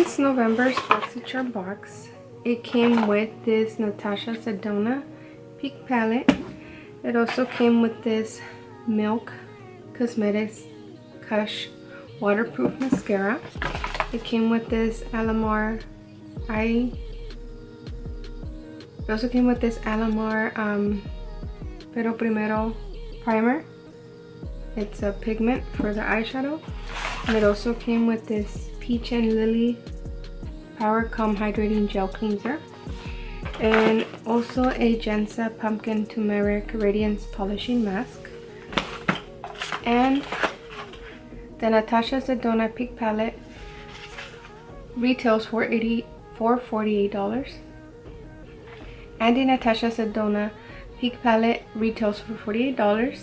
since November's Boxycharm box, it came with this Natasha Sedona Peak Palette. It also came with this Milk Cosmetics Kush Waterproof Mascara. It came with this Alamar It also came with this Alamar Pero Primero primer. It's a pigment for the eyeshadow. And it also came with this Peach and Lily Power Calm Hydrating Gel Cleanser. And also a Jensa Pumpkin Turmeric Radiance Polishing Mask. And the Natasha Sedona Peak Palette retails for $48. And the Natasha Sedona Peak Palette retails for $48.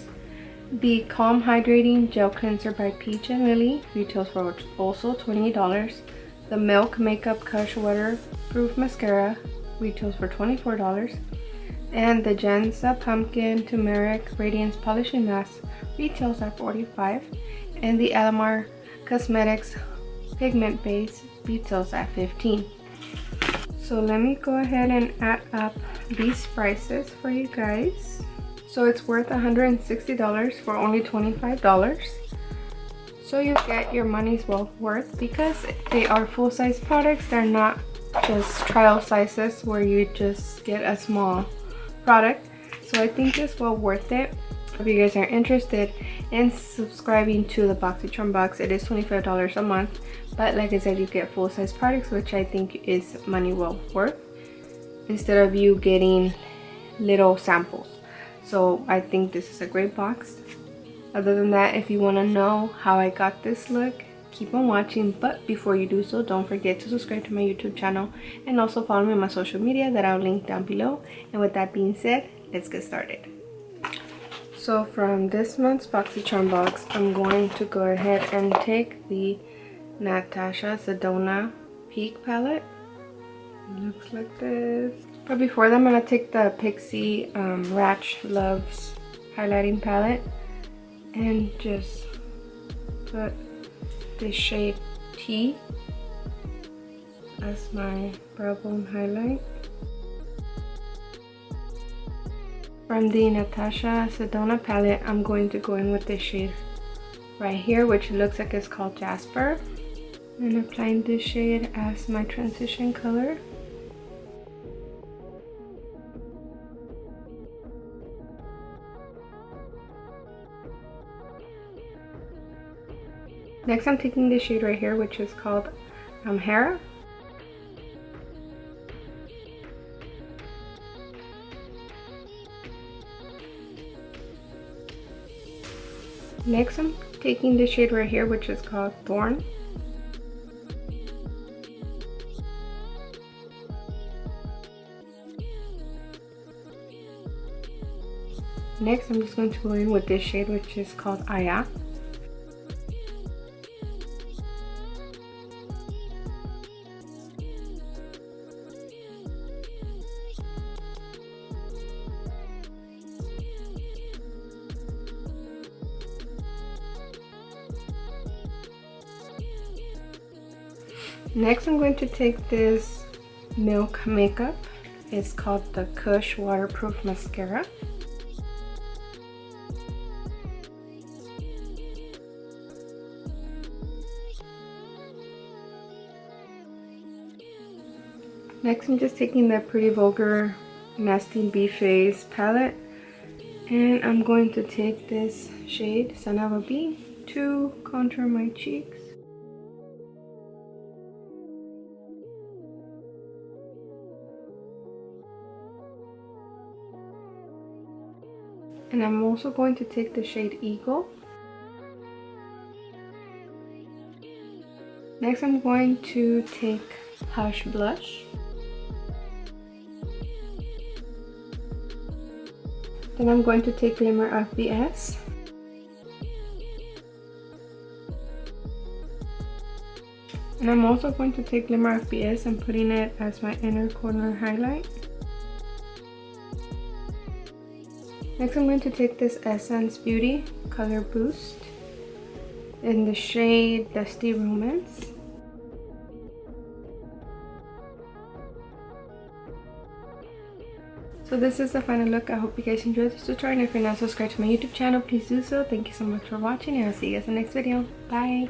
The Calm Hydrating Gel Cleanser by Peach and Lily retails for also $28. The Milk Makeup Kush Waterproof Mascara retails for $24. And the Jensa Pumpkin Turmeric Radiance Polishing Mask retails at $45. And the Alamar Cosmetics Pigment Base retails at $15. So let me go ahead and add up these prices for you guys. So it's worth $160 for only $25. So you get your money's well worth because they are full-size products. They're not just trial sizes where you just get a small product. So I think it's well worth it. If you guys are interested in subscribing to the Boxycharm box, it is $25 a month. But like I said, you get full-size products, which I think is money well worth, instead of you getting little samples. So I think this is a great box. Other than that, if you want to know how I got this look, keep on watching. But before you do so, don't forget to subscribe to my YouTube channel and also follow me on my social media that I'll link down below. And with that being said, let's get started. So from this month's Boxycharm box, I'm going to go ahead and take the Natasha Sedona Peak Palette. It looks like this. But before that, I'm going to take the Pixie Ratch Loves Highlighting Palette and just put this shade T as my brow bone highlight. From the Natasha Sedona palette, I'm going to go in with this shade right here, which looks like it's called Jasper. And applying this shade as my transition color. Next, I'm taking this shade right here, which is called Hera. Next, I'm taking this shade right here, which is called Thorn. Next, I'm just going to go in with this shade, which is called Aya. Next, I'm going to take this Milk Makeup. It's called the Kush Waterproof Mascara. Next, I'm just taking the Pretty Vulgar Nasty Bee Face palette, and I'm going to take this shade, Son of a Bee, to contour my cheeks. And I'm also going to take the shade Eagle. Next, I'm going to take Hush Blush. Then I'm going to take Glimmer of BS. And I'm also going to take Glimmer of BS and putting it as my inner corner highlight. Next, I'm going to take this Essence Beauty Color Boost in the shade Dusty Romance. So this is the final look. I hope you guys enjoyed this tutorial, and if you're not subscribed to my YouTube channel, please do so. Thank you so much for watching, and I'll see you guys in the next video. Bye!